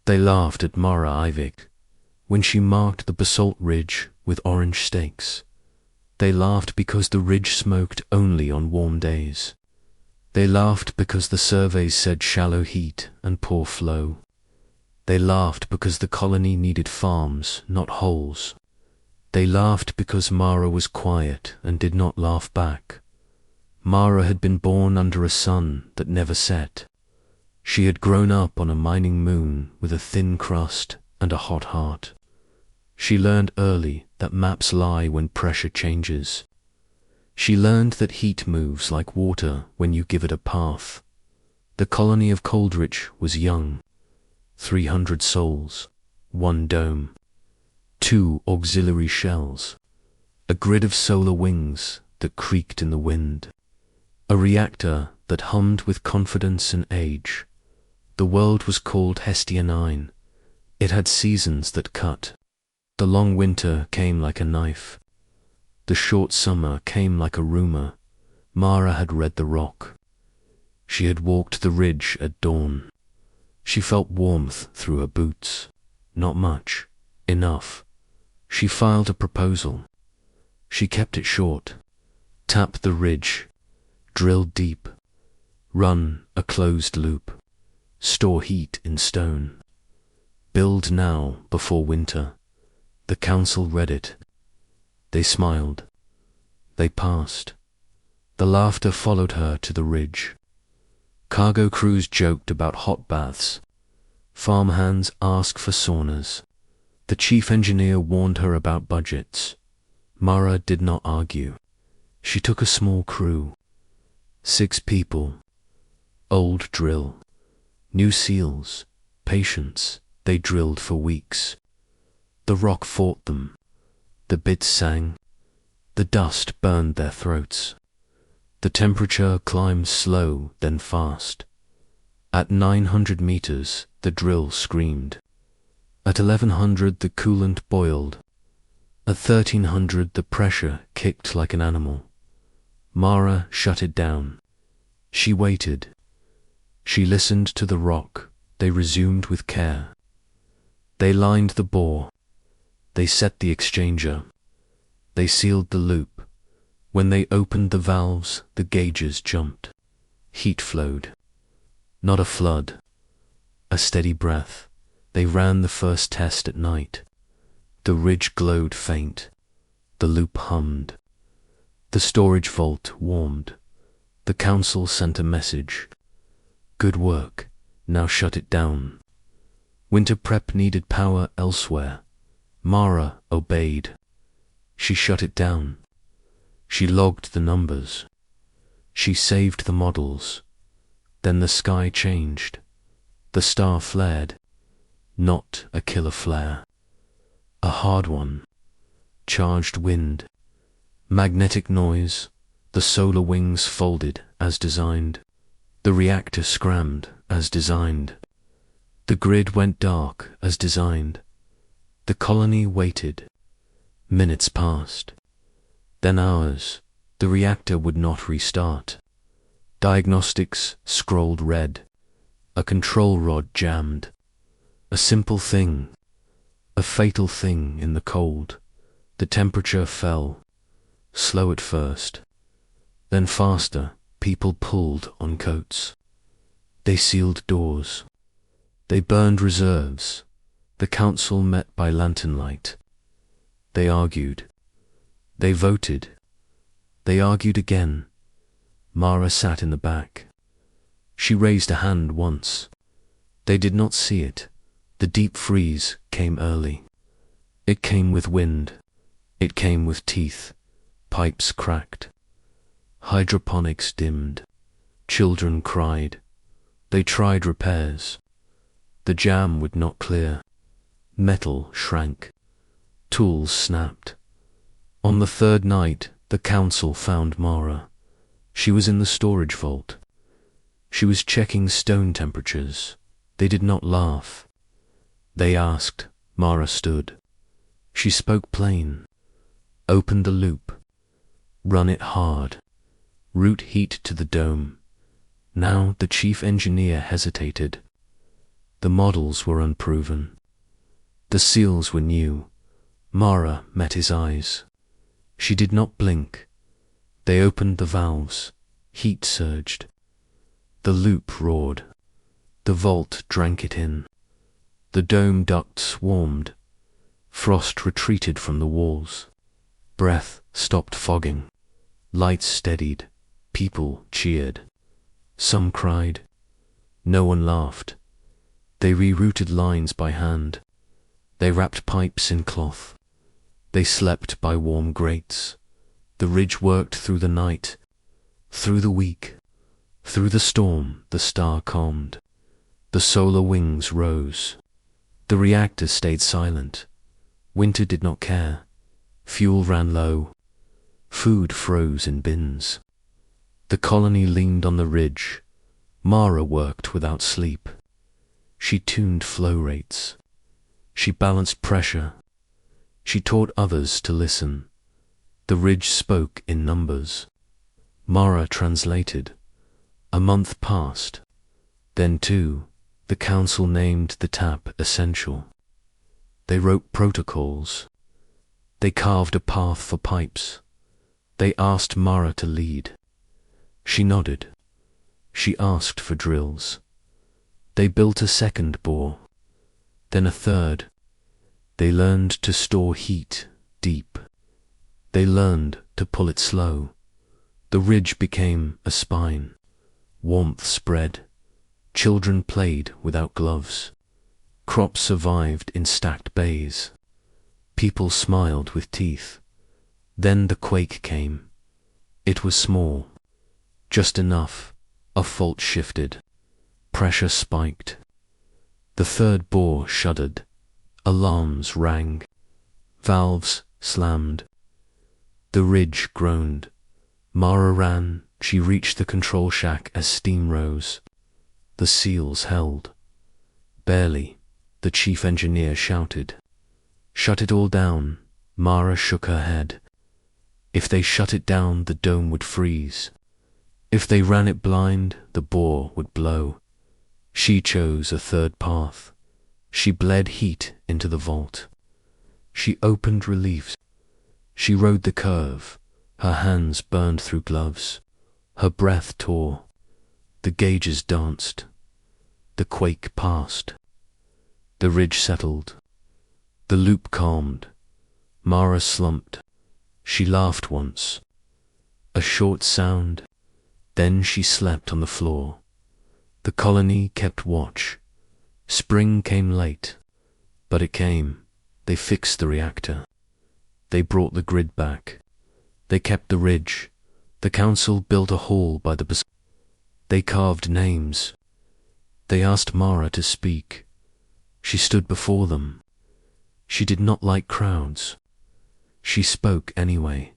They laughed at Mara Ivik when she marked the basalt ridge with orange stakes. They laughed because the ridge smoked only on warm days. They laughed because the surveys said shallow heat and poor flow. They laughed because the colony needed farms, not holes. They laughed because Mara was quiet and did not laugh back. Mara had been born under a sun that never set. She had grown up on a mining moon with a thin crust and a hot heart. She learned early that maps lie when pressure changes. She learned that heat moves like water when you give it a path. The colony of Coldridge was young. 300 souls, 1 dome, 2 auxiliary shells, a grid of solar wings that creaked in the wind, a reactor that hummed with confidence and age. The world was called Hestia 9. It had seasons that cut. The long winter came like a knife. The short summer came like a rumor. Mara had read the rock. She had walked the ridge at dawn. She felt warmth through her boots. Not much. Enough. She filed a proposal. She kept it short. Tap the ridge. Drill deep. Run a closed loop. Store heat in stone. Build now before winter. The council read it. They smiled. They passed. The laughter followed her to the ridge. Cargo crews joked about hot baths. Farmhands asked for saunas. The chief engineer warned her about budgets. Mara did not argue. She took a small crew. 6 people. Old drill. New seals. Patience. They drilled for weeks. The rock fought them. The bits sang. The dust burned their throats. The temperature climbed slow, then fast. At 900 meters, the drill screamed. At 1100, the coolant boiled. At 1300, the pressure kicked like an animal. Mara shut it down. She waited. She listened to the rock. They resumed with care. They lined the bore. They set the exchanger. They sealed the loop. When they opened the valves, the gauges jumped. Heat flowed. Not a flood. A steady breath. They ran the first test at night. The ridge glowed faint. The loop hummed. The storage vault warmed. The council sent a message. Good work. Now shut it down. Winter prep needed power elsewhere. Mara obeyed. She shut it down. She logged the numbers. She saved the models. Then the sky changed. The star flared. Not a killer flare. A hard one. Charged wind. Magnetic noise. The solar wings folded as designed. The reactor scrammed as designed. The grid went dark as designed. The colony waited. Minutes passed. Then hours. The reactor would not restart. Diagnostics scrolled red. A control rod jammed. A simple thing. A fatal thing in the cold. The temperature fell. Slow at first. Then faster. People pulled on coats. They sealed doors. They burned reserves. The council met by lantern light. They argued. They voted. They argued again. Mara sat in the back. She raised a hand once. They did not see it. The deep freeze came early. It came with wind. It came with teeth. Pipes cracked. Hydroponics dimmed. Children cried. They tried repairs. The jam would not clear. Metal shrank. Tools snapped. On the 3rd night, the council found Mara. She was in the storage vault. She was checking stone temperatures. They did not laugh. They asked. Mara stood. She spoke plain. Open the loop. Run it hard. Route heat to the dome. Now the chief engineer hesitated. The models were unproven. The seals were new. Mara met his eyes. She did not blink. They opened the valves. Heat surged. The loop roared. The vault drank it in. The dome ducts warmed. Frost retreated from the walls. Breath stopped fogging. Lights steadied. People cheered. Some cried. No one laughed. They rerouted lines by hand. They wrapped pipes in cloth. They slept by warm grates. The ridge worked through the night, through the week, through the storm. The star calmed. The solar wings rose. The reactor stayed silent. Winter did not care. Fuel ran low. Food froze in bins. The colony leaned on the ridge. Mara worked without sleep. She tuned flow rates. She balanced pressure. She taught others to listen. The ridge spoke in numbers. Mara translated. A month passed. Then, too, the council named the tap essential. They wrote protocols. They carved a path for pipes. They asked Mara to lead. She nodded. She asked for drills. They built a second bore, then a third. They learned to store heat deep. They learned to pull it slow. The ridge became a spine. Warmth spread. Children played without gloves. Crops survived in stacked bays. People smiled with teeth. Then the quake came. It was small. Just enough. A fault shifted. Pressure spiked. The third bore shuddered. Alarms rang. Valves slammed. The ridge groaned. Mara ran. She reached the control shack as steam rose. The seals held. Barely. The chief engineer shouted. Shut it all down. Mara shook her head. If they shut it down, the dome would freeze. If they ran it blind, the bore would blow. She chose a third path. She bled heat into the vault. She opened reliefs. She rode the curve. Her hands burned through gloves. Her breath tore. The gauges danced. The quake passed. The ridge settled. The loop calmed. Mara slumped. She laughed once. A short sound. Then she slept on the floor. The colony kept watch. Spring came late, but it came. They fixed the reactor. They brought the grid back. They kept the ridge. The council built a hall by the They carved names. They asked Mara to speak. She stood before them. She did not like crowds. She spoke anyway.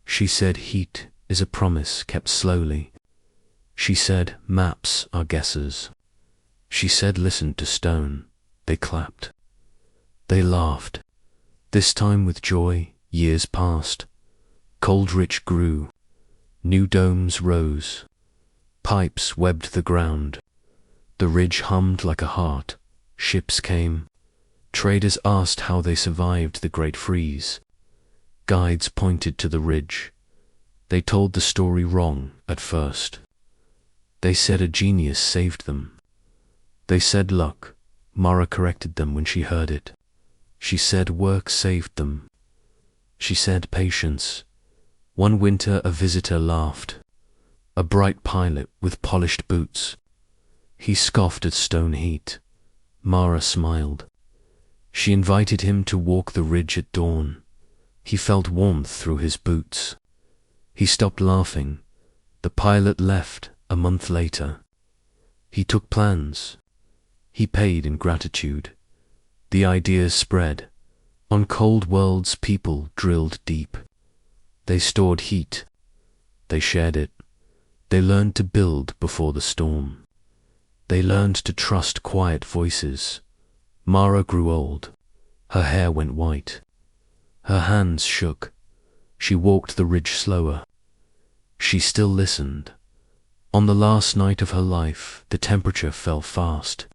She said heat is a promise kept slowly. She said maps are guesses. She said listen to stone. They clapped. They laughed. This time with joy. Years passed. Cold rich grew. New domes rose. Pipes webbed the ground. The ridge hummed like a heart. Ships came. Traders asked how they survived the great freeze. Guides pointed to the ridge. They told the story wrong at first. They said a genius saved them. They said luck. Mara corrected them when she heard it. She said work saved them. She said patience. One winter a visitor laughed. A bright pilot with polished boots. He scoffed at stone heat. Mara smiled. She invited him to walk the ridge at dawn. He felt warmth through his boots. He stopped laughing. The pilot left a month later. He took plans. He paid in gratitude. The ideas spread. On cold worlds people drilled deep. They stored heat. They shared it. They learned to build before the storm. They learned to trust quiet voices. Mara grew old. Her hair went white. Her hands shook. She walked the ridge slower. She still listened. On the last night of her life, the temperature fell fast.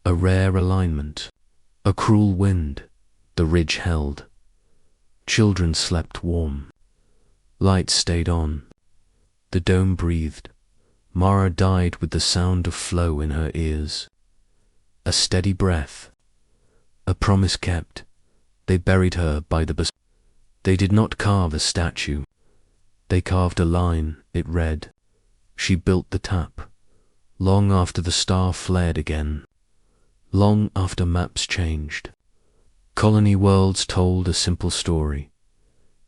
A rare alignment, a cruel wind, the ridge held. Children slept warm. Lights stayed on. The dome breathed. Mara died with the sound of flow in her ears. A steady breath. A promise kept. They buried her by the basalt. They did not carve a statue. They carved a line, it read. She built the tap. Long after the star flared again. Long after maps changed. Colony worlds told a simple story.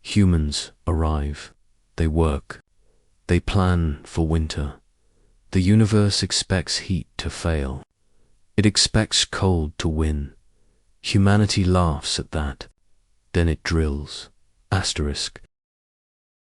Humans arrive. They work. They plan for winter. The universe expects heat to fail. It expects cold to win. Humanity laughs at that. Then it drills. Asterisk.